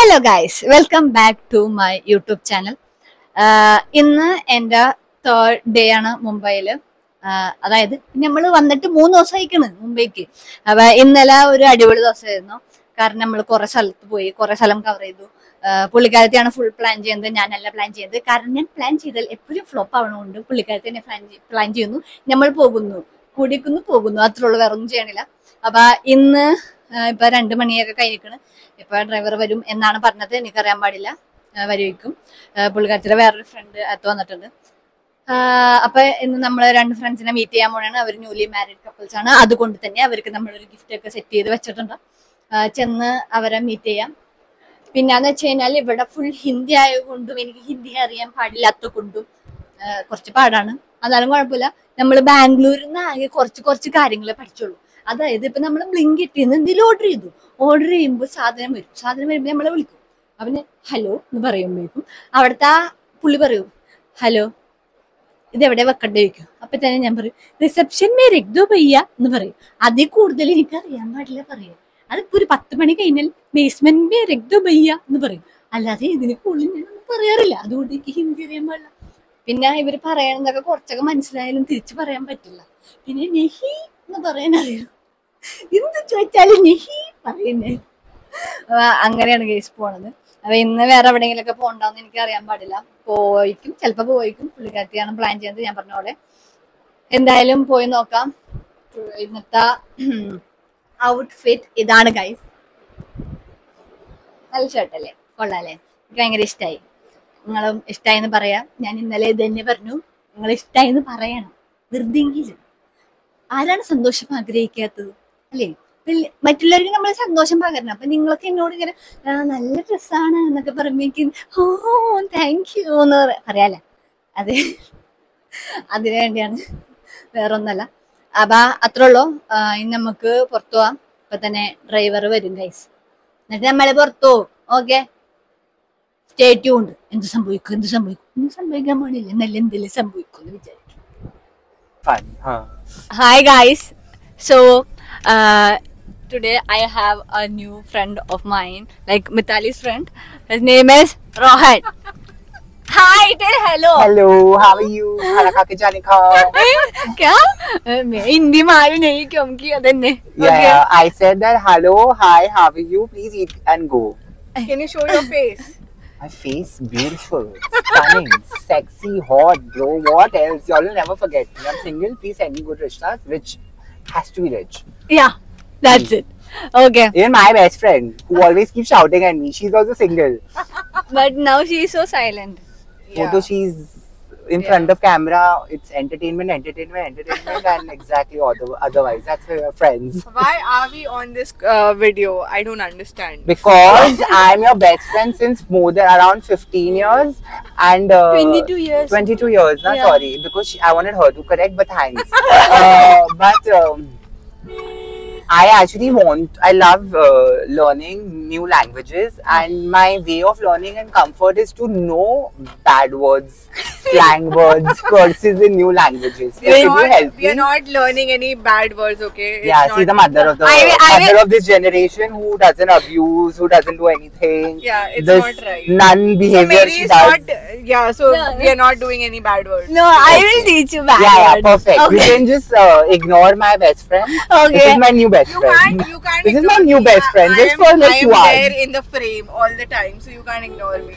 Hello guys, welcome back to my YouTube channel. ഇന്ന് എൻ്റെ third day ആണ് മുംബൈയിൽ. അതായത് നമ്മൾ വന്നിട്ട് 3 ദിവസമായിക്കണ് മുംബൈക്ക്. അപ്പൊ ഇന്നലെ ഒരു അടിപൊളി ദിവസമായിരുന്നു. കാരണം നമ്മൾ കുറെ സ്ഥലത്ത് പോയി, കുറെ സ്ഥലം കവർ ചെയ്തു. പുള്ളിക്കാരത്തെയാണ് ഫുൾ പ്ലാൻ ചെയ്യുന്നത്, ഞാനല്ല പ്ലാൻ ചെയ്യുന്നത്. കാരണം ഞാൻ പ്ലാൻ ചെയ്താൽ എപ്പോഴും ഫ്ലോപ്പ് ആവണമുണ്ട്. പുള്ളിക്കാരത്തെ തന്നെ പ്ലാൻ ചെയ്യുന്നു, നമ്മൾ പോകുന്നു, കൂടിക്കുന്നു, പോകുന്നു, അത്രയുള്ളൂ, വേറെ ഒന്നും ചെയ്യണില്ല. അപ്പൊ ഇന്ന് ഇപ്പൊ 2 മണിയൊക്കെ കഴിഞ്ഞിരിക്കണ്. ഇപ്പൊ ഡ്രൈവർ വരും എന്നാണ് പറഞ്ഞത്, എനിക്കറിയാൻ പാടില്ല. വരുവിക്കും. പുള്ളിക്കാരത്തിലെ വേറൊരു ഫ്രണ്ട് അകത്ത് വന്നിട്ടുണ്ട്. അപ്പൊ ഇന്ന് നമ്മൾ 2 ഫ്രണ്ട്സിനെ മീറ്റ് ചെയ്യാൻ പോണെയാണ്. അവർ ന്യൂലി മാരീഡ് കപ്പിൾസ് ആണ്. അതുകൊണ്ട് തന്നെ അവർക്ക് നമ്മളൊരു ഗിഫ്റ്റ് ഒക്കെ സെറ്റ് ചെയ്ത് വെച്ചിട്ടുണ്ട്. ചെന്ന് അവരെ മീറ്റ് ചെയ്യാം. പിന്നെന്ന് വെച്ച് കഴിഞ്ഞാൽ ഇവിടെ ഫുൾ ഹിന്ദി ആയതുകൊണ്ടും എനിക്ക് ഹിന്ദി അറിയാൻ പാടില്ലാത്ത കൊണ്ടും കുറച്ച് പാടാണ്. എന്നാലും കുഴപ്പമില്ല. നമ്മൾ ബാംഗ്ലൂരിൽ നിന്ന് ആകെ കുറച്ച് കാര്യങ്ങളെ പഠിച്ചുള്ളൂ. അതായത് ഇപ്പൊ നമ്മൾ ബ്ലിങ്കിറ്റിന്ന് എന്തെങ്കിലും ഓർഡർ ചെയ്യുമ്പോൾ സാധനം വരുമ്പോൾ നമ്മളെ വിളിക്കും. അവന് ഹലോ എന്ന് പറയുമ്പോഴേക്കും അവിടുത്തെ പുള്ളി പറയും ഹലോ ഇതെവിടെ വെക്കണ്ടേ ചോദിക്കും. അപ്പൊ തന്നെ ഞാൻ പറയും റിസപ്ഷൻ മേ രക്തോ പയ്യ എന്ന് പറയും. അതിൽ കൂടുതൽ എനിക്ക് അറിയാൻ പാടില്ല പറയാം. അതിപ്പോ ഒരു 10 മണി കഴിഞ്ഞാൽ ബേസ്മെന്റ് മേ രക്തോ പയ്യ എന്ന് പറയും. അല്ലാതെ ഇതിന് കൂടുതൽ ഞാനൊന്നും പറയാറില്ല. അതുകൊണ്ട് എനിക്ക് ഹിന്ദി അറിയാൻ പാടില്ല. പിന്നെ ഇവര് പറയണതൊക്കെ കുറച്ചൊക്കെ മനസ്സിലായാലും തിരിച്ചു പറയാൻ പറ്റില്ല. പിന്നെ നെഹി എന്ന് പറയാൻ അറിയാം. എന്ത് ചോദിച്ചാലും നെഹി പറയുന്നേ. അങ്ങനെയാണ് കേസ് പോണത്. അപ്പൊ ഇന്ന് വേറെ എവിടെയെങ്കിലൊക്കെ പോകണ്ടെന്ന് എനിക്ക് അറിയാൻ പാടില്ല. ചിലപ്പോ പോയിക്കും. പുള്ളിക്കാരത്തിയാണ് പ്ലാൻ ചെയ്യുന്നത്, ഞാൻ പറഞ്ഞ പോലെ. എന്തായാലും പോയി നോക്കാം. ഇന്നത്തെ ഔട്ട്ഫിറ്റ് ഇതാണ് ഗൈസ്. നല്ല ഷർട്ടല്ലേ, കൊള്ളാല്ലേ? എനിക്ക് ഭയങ്കര ഇഷ്ടമായി. നിങ്ങളും ഇഷ്ടമായിന്ന് പറയാം. ഞാൻ ഇന്നലെ ഇത് തന്നെ പറഞ്ഞു, നിങ്ങൾ ഇഷ്ടമായിന്ന് പറയണം. വെറുതെങ്കിലും ആരാണ് സന്തോഷം ആഗ്രഹിക്കാത്തത് അല്ലേ? മറ്റുള്ളവർക്ക് നമ്മൾ സന്തോഷം പകരണം. അപ്പൊ നിങ്ങളൊക്കെ എന്നോട് ഇങ്ങനെ നല്ല ഡ്രസ്സാണ് എന്നൊക്കെ പറയുമ്പോഴേക്കും ഓ താങ്ക് യു എന്ന് പറയാല്ലേ. അതിനു വേണ്ടിയാണ്, വേറൊന്നല്ല. അപ്പൊ അത്രേ ഉള്ളൂ. ഇനി നമുക്ക് പുറത്തു പോവാം. ഇപ്പൊ തന്നെ ഡ്രൈവർ വരും ഗൈസ്. എന്നിട്ട് നമ്മള് പുറത്തു പോകും. Okay, stay tuned. എന്ത് സംഭവിക്കും ഒന്നും സംഭവിക്കാൻ പാടില്ല, നല്ല എന്തെങ്കിലും സംഭവിക്കും എന്ന് വിചാരിക്കും. Hi guys, so today I have a new friend of mine, like Mitali's friend. His name is Rohan. Hi, tell hello. Hello, how are you? खाना खा के जाने का. क्या? मैं हिंदी मालूम नहीं क्योंकि अदन्ने. Yeah, I said that hello, hi, how are you? Please eat and go. Can you show your face? My face beautiful, stunning, sexy, hot, bro. What else? Y'all will never forget me. I'm single. Please send me good rishtas. Rich has to be rich. Yeah, that's it. Okay. Even my best friend, who always keeps shouting at me, she's also single. But now she is so silent. Although she's in front of camera, it's entertainment, and exactly otherwise. That's why we're friends. Why are we on this video? I don't understand. Because I'm your best friend since more than around 15 years and 22 years. 22 years, no? Yeah. Sorry, because I wanted her to correct, but thanks. I actually I love learning new languages, and my way of learning and comfort is to know bad words, slang words, curses in new languages. So We are not learning any bad words, okay? Yeah, she's the mother of of this generation who doesn't abuse, who doesn't do anything. Yeah, it's this not right. Nun behavior So she does. we are not doing any bad words. No, I will teach you bad Yeah, words. perfect. Okay. You can just ignore my best friend. Okay. This is my new best friend. You can't This is ignore my new me. best friend. Just for like I 2 am hours. there in the frame all the time, so you can't ignore me.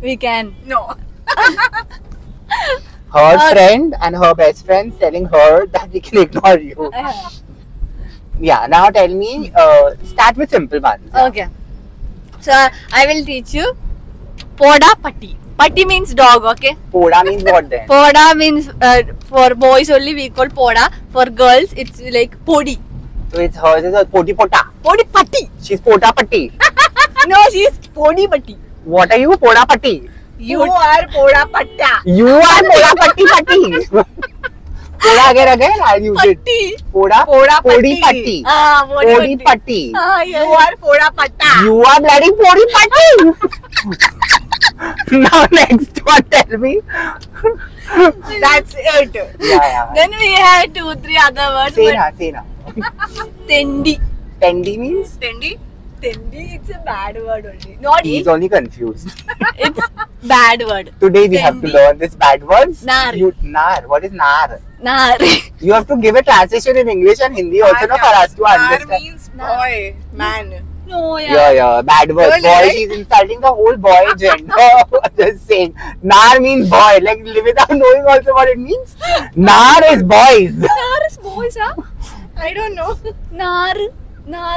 We can. No. Her friend and her best friend telling her that we can ignore you. Yeah, now tell me, start with simple ones. Okay. So I will teach you Poda Patti. Patti means dog, okay? Poda means what then? Poda means for boys only we call Poda. For girls it's like Podi. So it's hers is a Poti Pota. Podi Patti. She's Pota Patti. No, she is Podi Patti. What are you? Poda Patti. You are Poda Patta. You are Poda Patti Patti. Poda again, I'll use it. Patti. Poda Podi Patti. Podi Patti. Yeah. You are Poda Patta. You are bloody Podi Patti. Now next one, tell me. That's it. Yeah. Then we have 2-3 other words. Say na. Tendi. Tendi means? Tendi. Tendi, it's a bad word only. Not He's only confused. it's bad word. Today we have to Tendi. learn this bad words. Nar. Nar. What is nar? Nar. You have to give a translation in English and Hindi also no, for us to Nar understand. means boy, man. No, Yeah, bad word. Really, Boy, right? she's insulting the whole boy gender. Just saying. Nar means boy. Like without knowing also what it means. Nar is boys. Nar is boys, huh? I don't know. Nar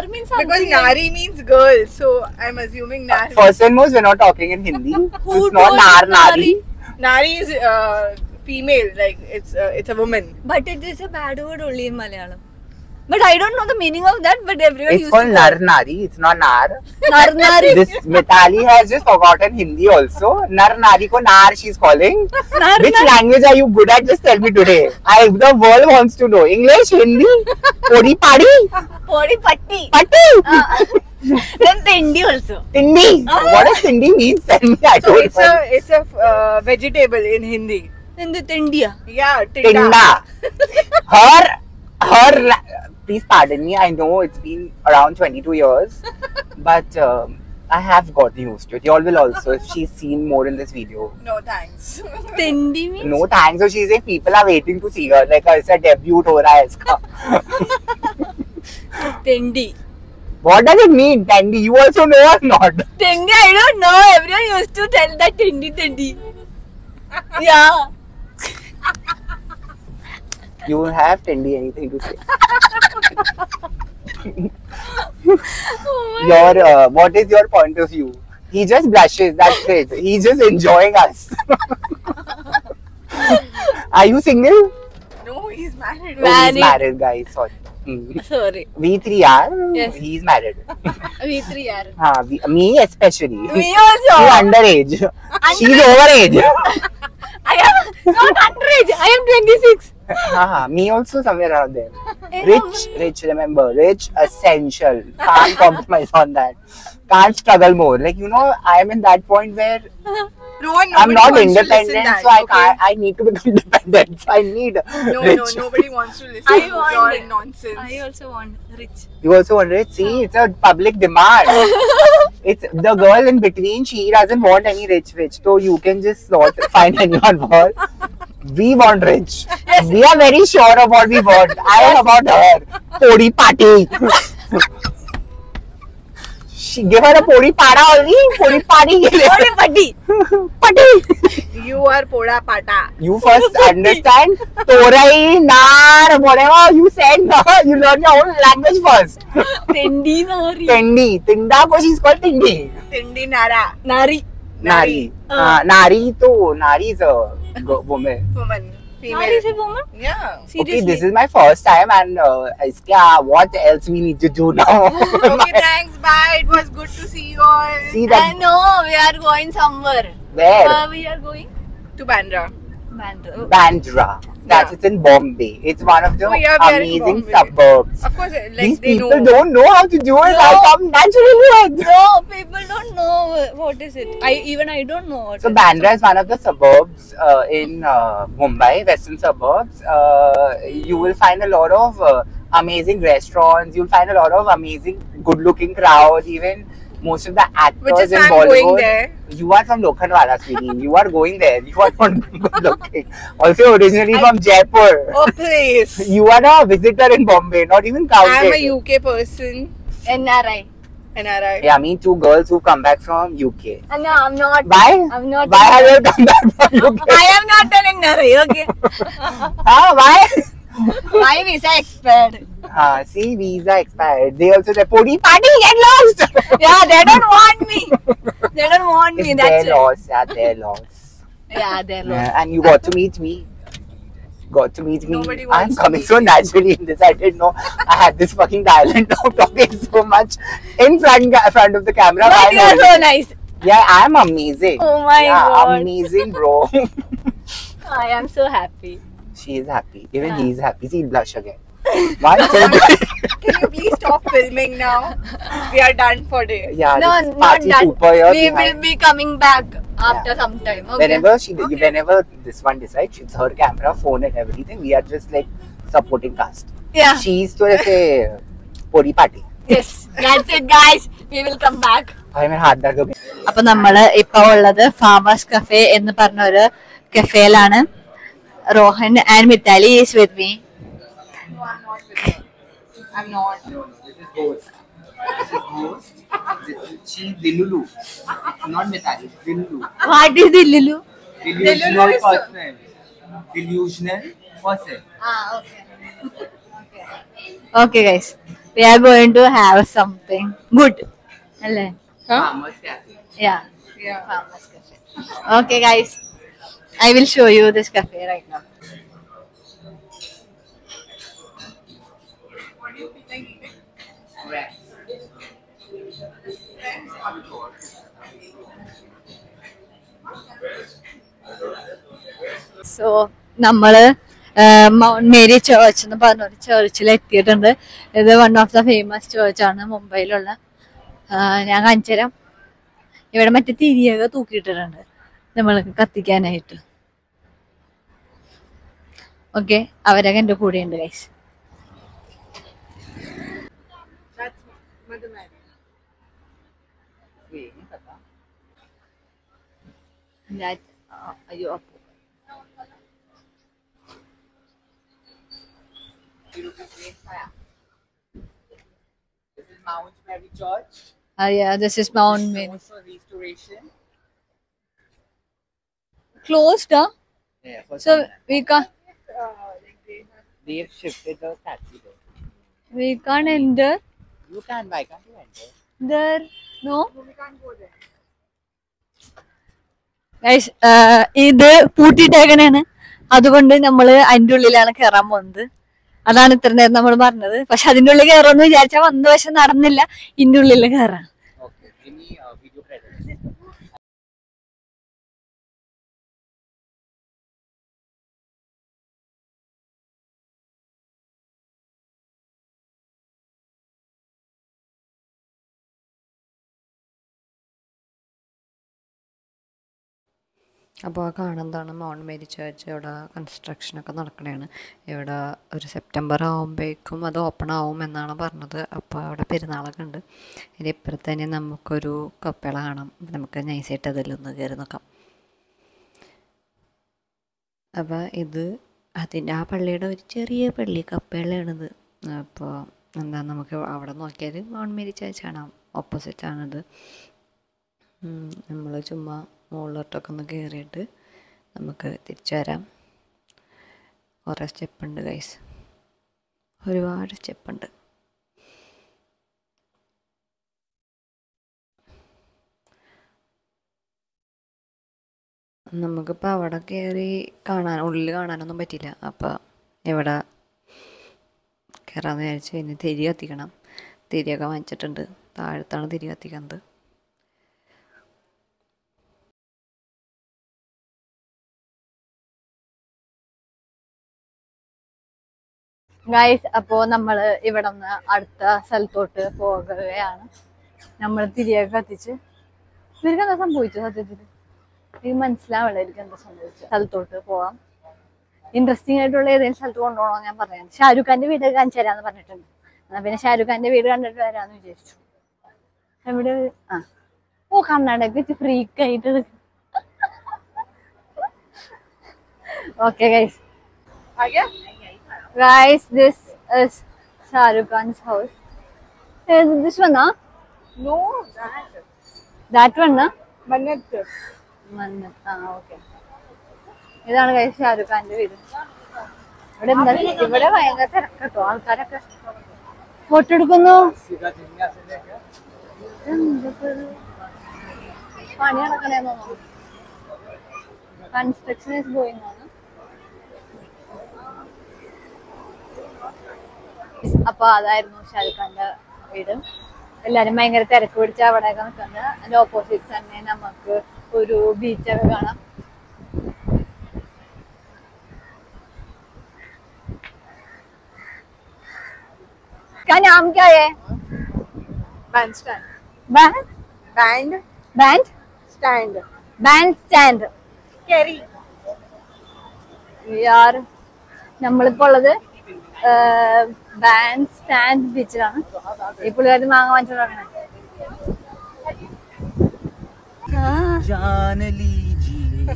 means something. Because Nari means girl, so I'm assuming Nari. First and most, we're not talking in Hindi. Who It's not told nar you nari. Nari is female, like it's a woman. But it is a bad word only in Malayalam. But I don't know the meaning of that, but everyone It's used called to nar nari. It's not nar. Nar nari. This Mitali has just forgotten Hindi also. Nar nari ko nar she's calling. Nar Which nari. language are you good at? Just tell me today. The world wants to know. English, Hindi, Podi Padi, Podi patti. Patti, Then Tendi also. Tindi. What does Tindi mean? Tell me. I So don't know. it's a vegetable in Hindi. Then the Tendia. Yeah, tinda. Tinda. Her. Please pardon me. I know it's been around 22 years, but I have gotten used to it. You all will also if she's seen more in this video. No thanks. Tendi means? No thanks. So she's saying people are waiting to see her. Like ऐसा debut हो रहा है इसका. Tendi. What does it mean, Tandy? You also know or not? Tendi, I don't know. Everyone used to tell that Tendi. Yeah. You have Tandy anything to say? Oh my Your what is your point of view? He just blushes. That's it. He's just enjoying us. Are you single? No, he's married. Oh, Married. he's married, guys. Sorry. Sorry. We three are. Yes. He's married. We three are. Me especially. Me You also. underage. She's overage. I am not underage. I am 26. Me also somewhere around there. Eh, Rich, remember. Rich, essential. Can't compromise on that. Can't struggle more. Like, I am in that point where Rohan, I'm nobody not wants to listen independent, that, so I okay? can't. I need to become dependent. So I need rich. Nobody wants to listen I to want your it. nonsense. I also want rich. You also want rich? See, it's a public demand. It's the girl in between. She doesn't want any rich. So you can just not find anyone for. We want rich. We are very sure of what we want. I am about her. Podi party. She give her a podi pada only. Podi party. Patti. Party. You are poda pata. You first understand Torai, Nar, whatever you said. You learn your own language first. Tendi nari. Tindi. Tinda ko she's called Tindi. Tindi nara. Nari. Nari. Nari to Nari is a woman. Woman. Female. Nari is a woman? Yeah. Seriously? Okay, this is my first time and what else we need to do now? Okay, thanks. Bye. It was good to see you all. See I that know we are going somewhere. where? We are going To Bandra. Bandra. Bandra. That's it's in Bombay. It's one of the Oh, yeah, we are in amazing Bombay. suburbs. Of course, like These they people know. don't know how to do it. No. I come naturally. No, people don't know what is it. I don't know what So is Bandra is one of the suburbs in Mumbai, western suburbs. You will find a lot of amazing restaurants. You'll find a lot of amazing, good-looking crowd. Even most of the actors Which is in why I'm Bollywood. going there. You are from Lokhandwala, sweetie. You are going there. You are not good-looking. Also originally from Jaipur. Oh, please. You are a visitor in Bombay, not even counted. I'm a UK person. NRI. NRI. Yeah, me two girls who come back from UK. No, I'm not. Why? I'm not. Why have you come back from UK? I am not an NRI. Okay. Why? My visa expired. See, visa expired. They also say, Podi party, get lost! Yeah, they don't want me. They don't want me. It's That's their it. loss, yeah, their loss. Yeah, they're lost. Yeah, and you got to meet me. Got to meet me. Nobody I'm wants to coming meet so you. naturally in this. I didn't know I had this fucking talent of talking so much in front of the camera. But Why you're not? so nice. Yeah, I'm amazing. Oh my yeah, God. amazing, bro. I am so happy. She is happy. Even Yeah. he's happy. See, he'll blush again. One, two, Can you please stop filming now? We are done for day. yeah, No, this is not party that. super here We behind. will be coming back after Yeah. some time. Okay. Whenever this one decides, it's her camera, phone, and everything. We are just like supporting cast. Yeah. She's to say, Podi party. Yes, that's it, guys. We will come back. भाई मेरा हाथ दर्द हो गया. അപ്പൊ നമ്മള് ഇപ്പൊ ഉള്ളത് ഫാമേഴ്സ് കഫേ എന്ന് പറഞ്ഞ ഒരു കഫേയിലാണ്. Rohan and Mithali is with me. No, I'm not with her. I'm not. No, this is Ghost. This is Ghost. She's Dilulu. It's not Mithali. Dilulu. What is delulu? Delusional person. Delusional person. Okay, guys. We are going to have something good. അല്ലേ? Farmers Cafe. Yeah. Yeah. Farmers Cafe. Okay, guys. I will show you this cafe right now. What do you feel like eating? Rats. So നമ്മള് mount Mary church എന്ന് പറഞ്ഞ ഒരു ചേർച്ചിൽ എത്തിയിട്ടുണ്ട്. ഇത് one of the famous ചേർച്ചാണ് മുംബൈയിലുള്ള. ഞാൻ കാണിച്ചു തരാം. ഇവിടെ മറ്റേ തിരിയൊക്കെ തൂക്കിയിട്ടിട്ടുണ്ട് നമ്മൾക്ക് കത്തിക്കാനായിട്ട്. ഓക്കെ, അവരൊക്കെ എൻ്റെ കൂടെ ഉണ്ട് ഗൈസ്. That's Mother Mary. അയ്യോ അപ്പോ This is Mount Mary Church. yeah, this is Mount Mary. Known for restoration. Closed, huh? Yeah, for So we can't they've shifted the statue enter there. You can, why can't you enter? there. No. No, we can't go there. Guys, ഇത് പൂട്ടിയിട്ടേക്കണേണ്. അതുകൊണ്ട് നമ്മള് അതിന്റെ ഉള്ളിലാണ് കയറാൻ പോകുന്നത്. അതാണ് ഇത്ര നേരം നമ്മൾ പറഞ്ഞത്. പക്ഷെ അതിന്റെ ഉള്ളിൽ കയറുമെന്ന് വിചാരിച്ചാൽ വന്ന പക്ഷെ നടന്നില്ല. ഇതിന്റെ ഉള്ളിൽ കയറാൻ. Okay, give me video credit. അപ്പോൾ ആ കാണുന്നതാണ് മൗണ്ട് മേരി ചേർച്ച്. ഇവിടെ കൺസ്ട്രക്ഷനൊക്കെ നടക്കണതാണ്. ഇവിടെ ഒരു സെപ്റ്റംബർ ആകുമ്പോഴേക്കും അത് ഓപ്പൺ ആവും എന്നാണ് പറഞ്ഞത്. അപ്പോൾ അവിടെ പെരുന്നാളൊക്കെ ഉണ്ട്. ഇതിൻ്റെ ഇപ്പുറത്ത് തന്നെ നമുക്കൊരു കപ്പേള കാണാം. നമുക്ക് നൈസായിട്ട് അതിലൊന്ന് കയറി നോക്കാം. അപ്പോൾ ഇത് അതിൻ്റെ ആ പള്ളിയുടെ ഒരു ചെറിയ പള്ളി കപ്പേളയാണിത്. അപ്പോൾ എന്താ നമുക്ക് അവിടെ നോക്കിയാൽ മൗണ്ട് മേരി ചേർച്ച് കാണാം. ഓപ്പോസിറ്റാണിത്. നമ്മൾ ചുമ്മാ മുകളിലോട്ടൊക്കെ ഒന്ന് കയറിയിട്ട് നമുക്ക് തിരിച്ചു വരാം. കുറേ സ്റ്റെപ്പുണ്ട് ഗൈസ്, ഒരുപാട് സ്റ്റെപ്പുണ്ട്. നമുക്കിപ്പോൾ അവിടെ കയറി ഉള്ളിൽ കാണാനൊന്നും പറ്റില്ല. അപ്പോൾ ഇവിടെ കയറാമെന്ന് വിചാരിച്ച് ഇനി തിരി കത്തിക്കണം. തിരിയൊക്കെ വാങ്ങിച്ചിട്ടുണ്ട്. താഴത്താണ് തിരി കത്തിക്കുന്നത്. ഗൈസ്, അപ്പോ നമ്മള് ഇവിടെ നിന്ന് അടുത്ത സ്ഥലത്തോട്ട് പോകുകയാണ്. നമ്മൾ തിരികെ കത്തിച്ച് ഇവർക്ക് എന്താ സംഭവിച്ചു? സത്യത്തിൽ ഇത് മനസ്സിലാവില്ല എനിക്ക് എന്താ സംഭവിച്ചു. സ്ഥലത്തോട്ട് പോവാം. ഇൻട്രസ്റ്റിംഗ് ആയിട്ടുള്ള ഏതെങ്കിലും സ്ഥലത്ത് കൊണ്ടുപോകണോ ഞാൻ പറയാം. ഷാരൂഖ് ഖാന്റെ വീട് കാണിച്ചു തരാന്ന് പറഞ്ഞിട്ടുണ്ട്. എന്നാ പിന്നെ ഷാരൂഖ് ഖാന്റെ വീട് കണ്ടിട്ട് വരാന്ന് വിചാരിച്ചു. എവിടെ? ഓ, കർണാടക ഫ്രീക്ക് ആയിട്ട്. Okay guys. Guys, this is Shahrukh Khan's house. This one, huh? No, that. That one, huh? Mannat. Mannat. Okay. ഇതാണ് guys ഷാരൂഖ് ഖാന്റെ വീട്. ഇവിടെ എന്താ? ഇവിടെ ഭയങ്കര തിരക്കട്ടോ. ആൾക്കാരൊക്കെ ഫോട്ടോ എടുക്കുന്നു. പണി നടക്കണേന്ന് തോന്നുന്നു. Construction is going on. അപ്പൊ അതായിരുന്നു ഷാരൂഖ് ഖാന്റെ വീട്. എല്ലാരും ഭയങ്കര തിരക്ക് പിടിച്ച അവിടെയൊക്കെ നിൽക്കുന്നത്. അതിന്റെ ഓപ്പോസിറ്റ് തന്നെ നമുക്ക് ഒരു ബീച്ചൊക്കെ കാണാം. क्या नाम क्या है? Bandstand. Band? Band. Band? Stand. Bandstand. Kerry. यार നമ്മളിപ്പോ ഉള്ളത് ബാൻഡ് സ്റ്റാൻഡ് ബീച്ചിലാണ് ഈ പുള്ളിക്കാരി മാങ്ങ വാങ്ങിച്ചോണ്ടാണ്. जान लीजिए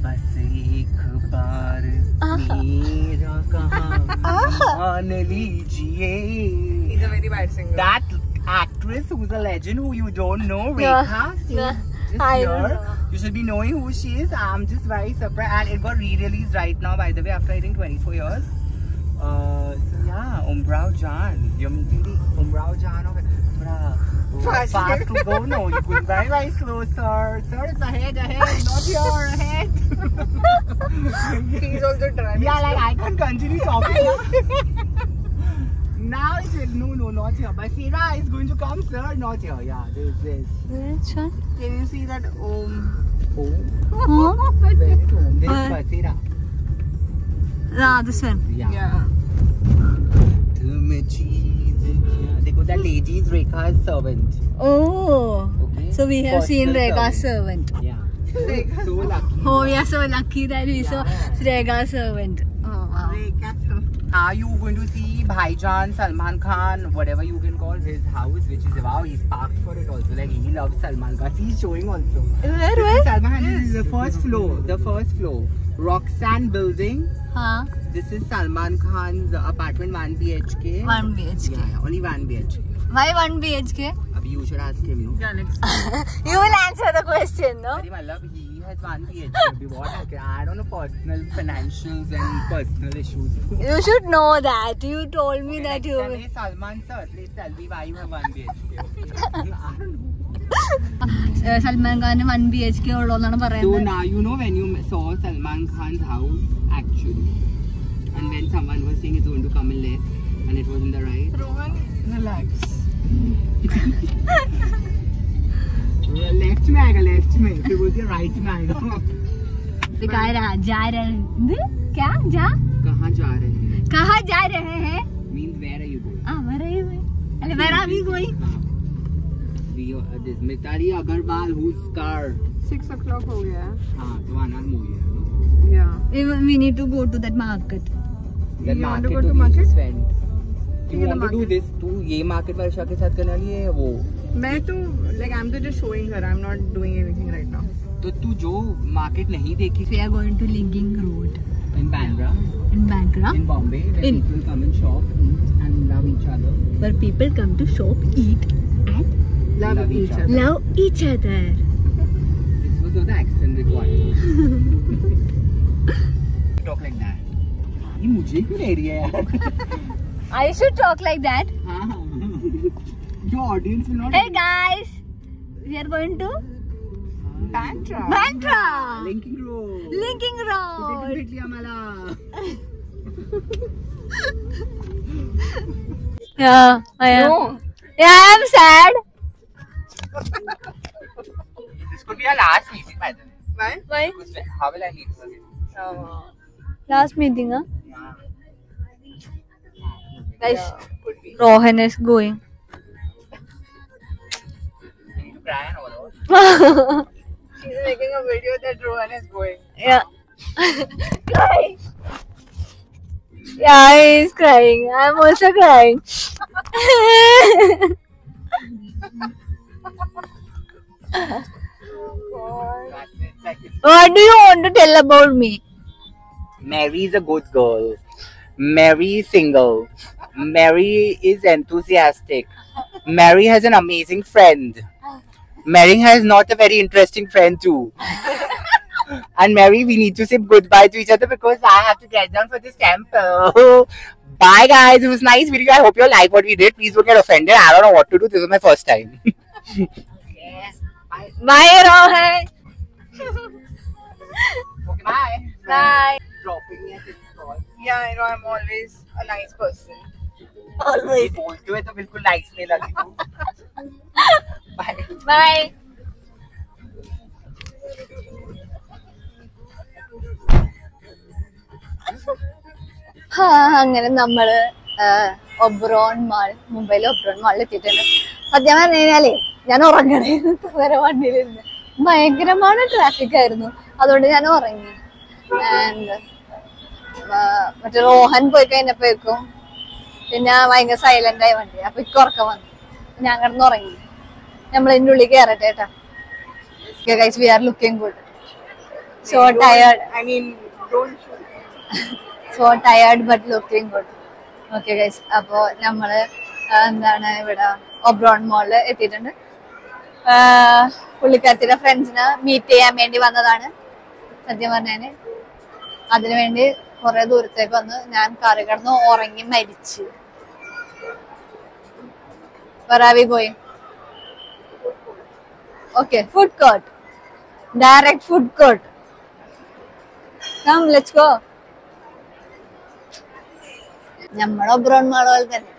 बस एक बार मेरा कहाँ जान लीजिए. He's a very bad singer. That actress who's a legend who you don't know, Rekha, she's I here. don't know. You should be knowing who she is. I'm just very surprised, and it got re-released right now, by the way, after I think 24 years. So yeah, Umrao Jan, you're meeting the Umrao Jan of fast to go. No, you're going very, very slow, sir. Sir, it's ahead, not here, ahead. He's also driving. Yeah, like I can't continue talking. Now it's no, not here. Basira is going to come, sir. Not here. Yeah, there's this. Can you see that? Where is home? This is Basira. Yeah. देखो, that lady is Rekha's servant. Oh, Okay. so we have seen Personal Rekha's servant. Yeah. So lucky. Oh, we are so lucky that we saw Rekha's servant. Oh, wow. Are you going to see Bhaijan, Salman Khan, whatever you can call his house, which is, wow, he's parked for it also. Like, he loves Salman Khan. He's showing also. Where? Salman Khan is the first floor. The first floor. Roxanne building. Huh? This is Salman Khan's apartment, 1 BHK. 1 BHK. Yeah, only 1 BHK. Why 1 BHK? Abhi you should ask him, no? You will answer the question, no? He has 1 BHK. Abhi what I don't know, personal financials and personal issues. You should know that. You told me that you will. Hey, Salman sir, please tell me why you have 1 BHK. I don't know. Salman Khan 1 BHK ഉള്ളോന്നാണ് So പറയുന്നത്. now you know when you saw Salman Khan's house actually, and when someone was saying it's going to come in left and it was in the right. Rohan, relax. Left में आएगा, left में. फिर बोलती है right में आएगा. जा रहे हैं क्या जा कहाँ जा रहे हैं? कहाँ जा रहे हैं? Means where are you going? Where are we going? This Mitali Agarwal, whose car? 6 o'clock हो गया है. हाँ, तो आना movie है. Yeah. We need to go to that market. That You want to market go to we market? just went. You है, want to do market. this? तू ये market वर्षा के साथ करना लिए वो. मैं तो I'm just showing her. I'm not doing anything right now. तो तू जो market नहीं देखी We are going to Linking Road in Bandra, in Bandra, in Bombay, where In- people come and shop, eat and love each other. where people come to shop, eat, and Love each other. love each other. This was not the accent required. Talk like that. ये मुझे क्यों ले रही है यार? I should talk like that. हाँ. Your audience will not. Hey guys, we are going to Bandra. Bandra. Linking Road. Linking कुठे Road. भेटली आम्हाला? Yeah, I am. No. Yeah, I am sad. This could be our last meeting, by the way. Why? Why? Because how will I meet her again? Last meeting, huh? Yeah. Guys, Could be. Rohan is going. I need to cry and all that. She's making a video that Rohan is going. Yeah. Crying. Yeah, he is crying. I'm also crying. That's it. Second. What do you want to tell about me? Mary is a good girl. Mary is single. Mary is enthusiastic. Mary has an amazing friend. Mary has not a very interesting friend too. And Mary, we need to say goodbye to each other because I have to get down for this temple. Bye guys, it was a nice video. I hope you like what we did. Please don't get offended. I don't know what to do. This is my first time. Bye, Rohan. Okay, bye. Bye. Dropping me at this call. Yeah, I know I'm always a nice person. Always. बोलते हुए तो बिल्कुल nice नहीं लगी तू. Bye. Bye. അങ്ങനെ നമ്മള് Oberon mall, മുംബൈയിലെ ഒബ്രോൺ മാളിൽ എത്തിയിട്ടുണ്ട്. സത്യം പറഞ്ഞു കഴിഞ്ഞാലേ ഞാൻ ഉറങ്ങണേ വരെ വണ്ടിയിലിരുന്ന്. ഭയങ്കരமான ട്രാഫിക് ആയിരുന്നു, അതുകൊണ്ട് ഞാൻ ഉറങ്ങി. ആൻഡ് മറ്റേ റോഹൻ പോയി കഴിഞ്ഞപ്പോഴേക്കും പിന്നെ ഭയങ്കര സൈലന്റ് ആയി വണ്ടി. അപ്പൊ ഇക്ക് ഉറക്കം വന്നു, ഞാൻ കിടന്ന് ഉറങ്ങി. നമ്മൾ ഇതിന്റെ ഉള്ളിൽ കയറട്ടെ കേട്ടാ. Guys, we are looking good. So tired, I mean, don't shoot. So tired but looking good. Okay guys, അപ്പോ നമ്മള് എന്താണ് ഇവിടെ ഒബ്രോൺ മോളില് എത്തിയിട്ടുണ്ട്. പുള്ളിക്കാരത്തിന്റെ ഫ്രണ്ട്സിനെ മീറ്റ് ചെയ്യാൻ വേണ്ടി വന്നതാണ്. സത്യം പറഞ്ഞാല് അതിനുവേണ്ടി കുറെ ദൂരത്തേക്ക് വന്ന് ഞാൻ കാറി കിടന്ന് ഉറങ്ങി മരിച്ചു. Where are we going? Okay, food court. Direct food court. Come, let's go. നമ്മുടെ ഒബ്രോൺ മാള് പോലെ തന്നെ.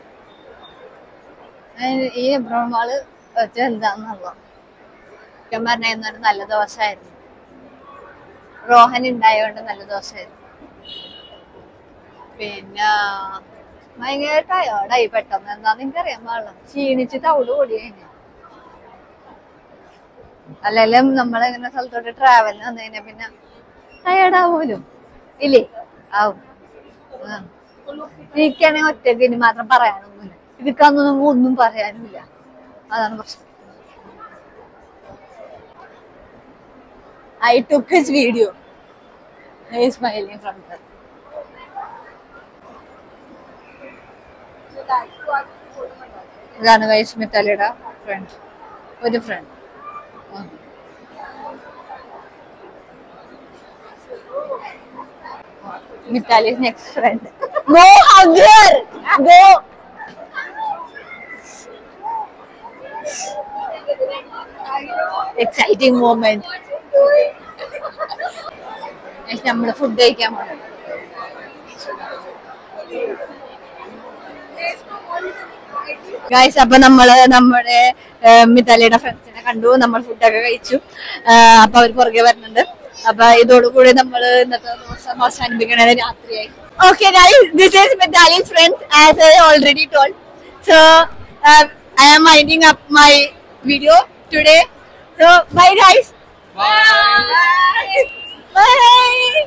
ഈ ഒബ്രോൺ മാള് എന്താന്നുള്ളൂ. പറഞ്ഞ ഒരു നല്ല ദിവസമായിരുന്നു. റോഹൻ ഉണ്ടായതുകൊണ്ട് നല്ല ദിവസമായിരുന്നു. പിന്നെ ഭയങ്കര ടയേർഡായി പെട്ടെന്ന്. എന്താന്ന് എനിക്കറിയാൻ പാടില്ല, ക്ഷീണിച്ച് തവിട് കൂടി കഴിഞ്ഞു. അല്ലെങ്കിലും നമ്മളിങ്ങനെ സ്ഥലത്തോട്ട് ട്രാവലിന് വന്നു കഴിഞ്ഞാൽ പിന്നെ ടയേർഡാവൂലും ഇല്ലേ? ആവും. എനിക്കാണെങ്കിൽ ഒറ്റയ്ക്ക് ഇനി മാത്രം പറയാനൊന്നുമില്ല. ഇരിക്കാന്നൊന്നും ഒന്നും പറയാനുമില്ല. അതാണ് പ്രശ്നം. I took his video. He is smiling from there. ഇതാണ് ഗൈസ് മിത്താലിയുടെ ഫ്രണ്ട്. ഒരു front. Mitali's next friend. Go hug her. Go. Exciting moment. നമ്മള് ഫുഡ് കഴിക്കാൻ പോകണം. ഗൈസ്, അപ്പൊ നമ്മള് നമ്മുടെ മിതാലിയുടെ ഫ്രണ്ട്സിനെ കണ്ടു. നമ്മൾ ഫുഡൊക്കെ കഴിച്ചു. അപ്പൊ അവർ പുറകെ വരുന്നുണ്ട്. അപ്പൊ ഇതോടുകൂടി നമ്മള് ഇന്നത്തെ ദിവസം അവസാനിപ്പിക്കണത് രാത്രിയായി. Okay guys, this is Mitali's friends as I already told. So I am winding up my video today. So bye guys. Bye. Bye.